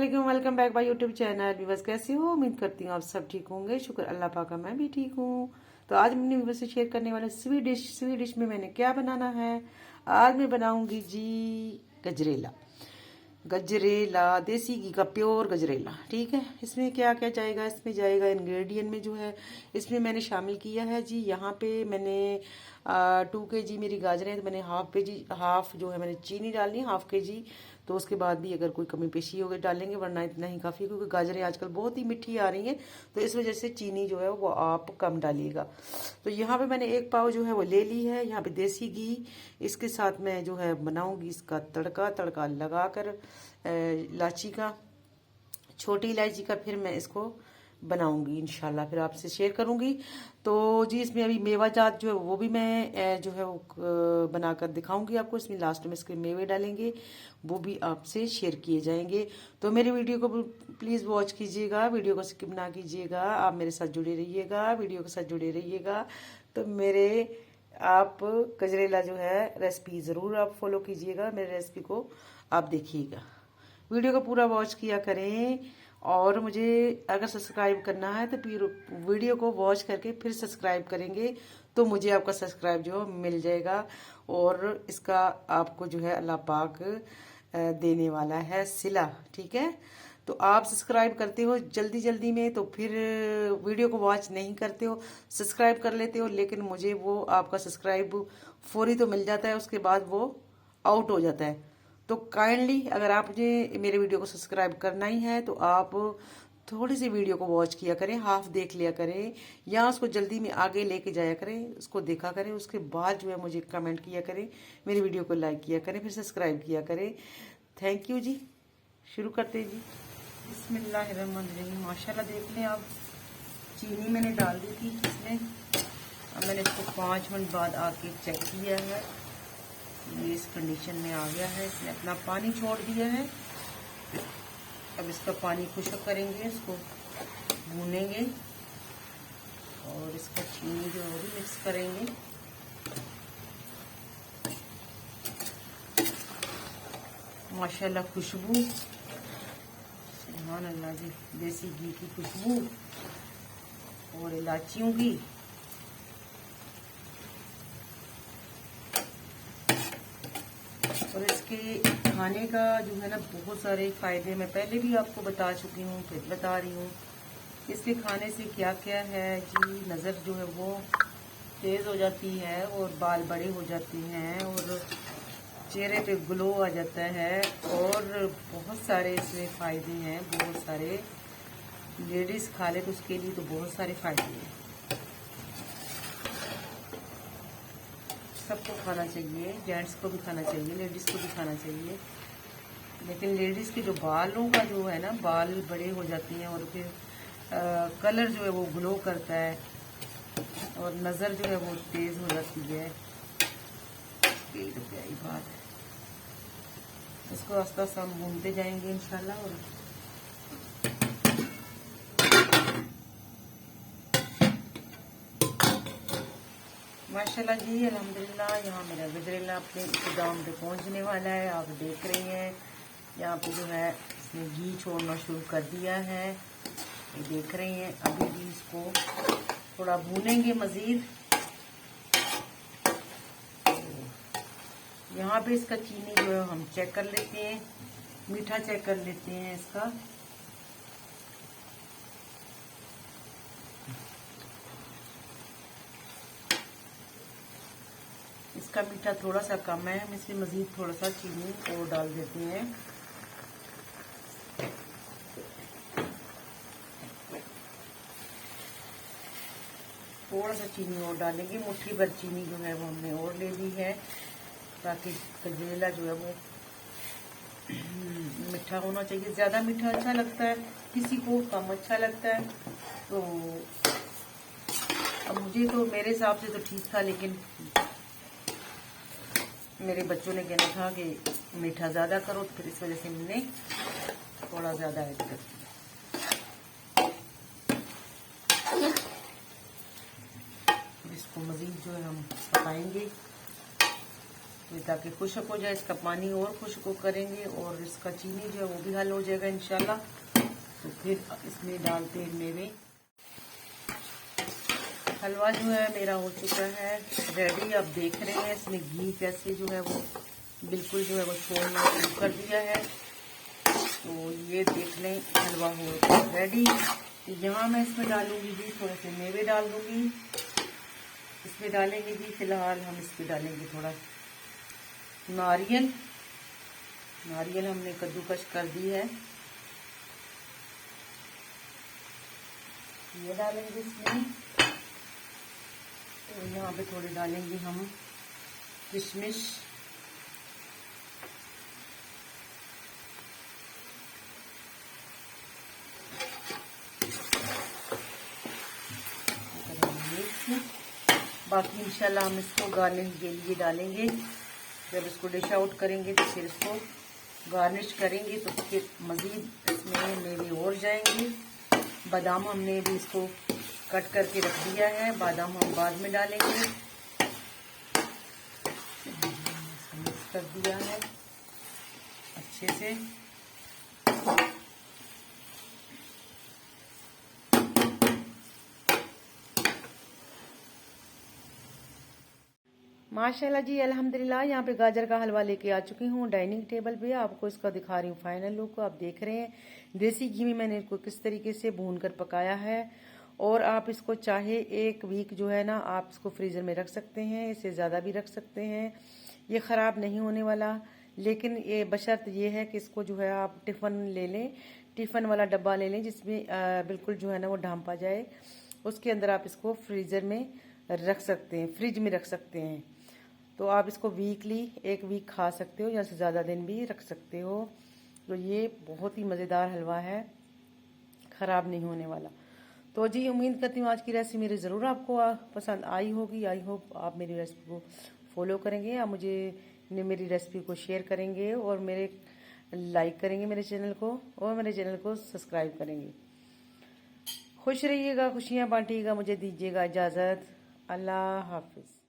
वालेकुम, welcome back by YouTube channel. Viewers कैसे हो? उम्मीद करती हूँ आप सब ठीक होंगे। शुक्र अल्लाह पाक का, मैं भी ठीक हूँ। तो आज मैंने व्यूअर्स से शेयर करने वाला स्वीट डिश में मैंने क्या बनाना है। आज मैं बनाऊंगी जी गजरेला। गजरेला देसी घी का प्योर गजरेला, ठीक है। इसमें क्या क्या जाएगा? इसमें जाएगा इंग्रेडिएंट में जो है, इसमें मैंने शामिल किया है जी। यहाँ पे मैंने 2 kg मेरी गाजरें, तो मैंने हाफ जो है मैंने चीनी डालनी है, हाफ kg। तो उसके बाद भी अगर कोई कमी पेशी होगी डालेंगे, वरना इतना ही काफ़ी, क्योंकि गाजरें आजकल बहुत ही मीठी आ रही हैं। तो इस वजह से चीनी जो है वो आप कम डालिएगा। तो यहाँ पे मैंने 1 पाव जो है वो ले ली है। यहाँ पे देसी घी, इसके साथ मैं जो है बनाऊंगी इसका तड़का लगाकर इलायची का, छोटी इलायची का, फिर मैं इसको बनाऊंगी इंशाल्लाह, फिर आपसे शेयर करूंगी। तो जी इसमें अभी मेवा जात जो है वो भी मैं जो है वो बनाकर दिखाऊंगी आपको। इसमें लास्ट में इसके मेवे डालेंगे, वो भी आपसे शेयर किए जाएंगे। तो मेरी वीडियो को प्लीज़ वॉच कीजिएगा, वीडियो को स्किप ना कीजिएगा, आप मेरे साथ जुड़े रहिएगा, वीडियो के साथ जुड़े रहिएगा। तो मेरे आप गजरेला जो है रेसिपी ज़रूर आप फॉलो कीजिएगा, मेरे रेसिपी को आप देखिएगा, वीडियो को पूरा वॉच किया करें। और मुझे अगर सब्सक्राइब करना है तो फिर वीडियो को वॉच करके फिर सब्सक्राइब करेंगे, तो मुझे आपका सब्सक्राइब जो मिल जाएगा। और इसका आपको जो है अल्लाह पाक देने वाला है सिला, ठीक है। तो आप सब्सक्राइब करते हो जल्दी जल्दी में, तो फिर वीडियो को वॉच नहीं करते हो, सब्सक्राइब कर लेते हो, लेकिन मुझे वो आपका सब्सक्राइब फौरी तो मिल जाता है, उसके बाद वो आउट हो जाता है। तो काइंडली अगर आपने मेरे वीडियो को सब्सक्राइब करना ही है तो आप थोड़ी सी वीडियो को वॉच किया करें, हाफ देख लिया करें, या उसको जल्दी में आगे लेके जाया करें, उसको देखा करें, उसके बाद जो है मुझे कमेंट किया करें, मेरी वीडियो को लाइक किया करें, फिर सब्सक्राइब किया करें। थैंक यू जी। शुरू करते जी। बिस्मिल्लाहिर्रहमानिर्रहीम। माशाल्लाह देख लें आप, चीनी मैंने डाल दी थी इसमें। अब मैंने इसको 5 मिनट बाद आके चेक किया है, ये इस कंडीशन में आ गया है। इसने अपना पानी छोड़ दिया है। अब इसका पानी खुश्क करेंगे, इसको भूनेंगे और इसका चीनी जो है वो भी मिक्स करेंगे। माशाल्लाह खुशबू, सुभान अल्लाह जी, देसी घी की खुशबू और इलायचियों की। और इसके खाने का जो है ना बहुत सारे फ़ायदे मैं पहले भी आपको बता चुकी हूँ, फिर बता रही हूँ। इसके खाने से क्या क्या है जी, नज़र जो है वो तेज़ हो जाती है, और बाल बड़े हो जाते हैं, और चेहरे पे ग्लो आ जाता है, और बहुत सारे इसमें फ़ायदे हैं, बहुत सारे। लेडीज़ खा ले तो उसके लिए तो बहुत सारे फ़ायदे हैं। सबको खाना चाहिए, जेंट्स को भी खाना चाहिए, लेडीज़ को भी खाना चाहिए। लेकिन लेडीज़ के जो बालों का जो है ना, बाल बड़े हो जाती हैं, और फिर कलर जो है वो ग्लो करता है, और नज़र जो है वो तेज़ हो जाती है। यही तो प्यारी बात है। इसको आस्ता आस्ता हम भूनते जाएंगे इंशाल्लाह। और माशाल्लाह जी, अल्हम्दुलिल्लाह, यहाँ मेरा गजरेला अपने इख्तिताम पे पहुँचने वाला है। आप देख रही हैं यहाँ पे जो है इसने घी छोड़ना शुरू कर दिया है, ये देख रही हैं। अभी भी इसको थोड़ा भूनेंगे मज़ीद। यहाँ पे इसका चीनी जो है हम चेक कर लेते हैं, मीठा चेक कर लेते हैं इसका। इसका मीठा थोड़ा सा कम है, हम इसमें मज़ीद थोड़ा सा चीनी और डाल देते हैं। थोड़ा सा चीनी और डालेंगे, मुट्ठी भर चीनी जो है वो हमने और ले ली है, ताकि गजरेला जो है वो मीठा होना चाहिए। ज़्यादा मीठा अच्छा लगता है किसी को, कम अच्छा लगता है। तो अब मुझे तो मेरे हिसाब से तो ठीक था, लेकिन मेरे बच्चों ने कहना था कि मीठा ज़्यादा करो, तो फिर इस वजह से हमने थोड़ा ज़्यादा ऐड कर दिया। इसको मज़ीद जो है हम पकाएंगे। ताकि खुश्क हो जाए। इसका पानी और खुश्क करेंगे और इसका चीनी जो है वो भी हल हो जाएगा इंशाल्लाह। तो फिर इसमें डालते हैं मेवे। हलवा जो है मेरा हो चुका है रेडी। आप देख रहे हैं इसमें घी कैसे जो है वो बिल्कुल जो है वो छोड़ना शुरू कर दिया है। तो ये देख लें हलवा हो रेडी। यहाँ मैं इसमें डालूंगी जी थोड़े से मेवे डाल दूंगी। इसमें डालेंगे जी फिलहाल हम इसमें डालेंगे थोड़ा नारियल। नारियल हमने कद्दूकश कर दी है, ये डालेंगे इसमें। तो यहाँ पे थोड़े डालेंगे हम किशमिश। बाकी इंशाल्लाह हम इसको गार्निश के लिए डालेंगे। जब इसको डिश आउट करेंगे तो फिर इसको गार्निश करेंगे तो फिर मज़ीद इसमें मेवे और जाएंगे। बादाम हमने भी इसको कट करके रख दिया है, बादाम हम बाद में डालेंगे। मिक्स कर दिया है अच्छे से। माशाल्लाह जी अल्हम्दुलिल्लाह। यहाँ पे गाजर का हलवा लेके आ चुकी हूँ डाइनिंग टेबल पे। आपको इसका दिखा रही हूँ फाइनल लुक। आप देख रहे हैं देसी घी में मैंने इसको किस तरीके से भून कर पकाया है। और आप इसको चाहे 1 वीक जो है ना आप इसको फ्रीज़र में रख सकते हैं, इससे ज़्यादा भी रख सकते हैं, ये ख़राब नहीं होने वाला। लेकिन ये बशर्त ये है कि इसको जो है आप टिफ़न ले लें, टिफ़न वाला डब्बा ले लें जिसमें बिल्कुल जो है ना वो ढांपा जाए। उसके अंदर आप इसको फ्रीज़र में रख सकते हैं, फ्रिज में रख सकते हैं। तो आप इसको वीकली 1 वीक खा सकते हो या से ज़्यादा दिन भी रख सकते हो। तो ये बहुत ही मज़ेदार हलवा है, ख़राब नहीं होने वाला। तो जी उम्मीद करती हूँ आज की रेसिपी मेरी ज़रूर आपको पसंद आई होगी। आई होप आप मेरी रेसिपी को फॉलो करेंगे, आप मुझे मेरी रेसिपी को शेयर करेंगे और मेरे लाइक करेंगे मेरे चैनल को, और मेरे चैनल को सब्सक्राइब करेंगे। खुश रहिएगा, खुशियाँ बांटिएगा। मुझे दीजिएगा इजाज़त। अल्लाह हाफिज़।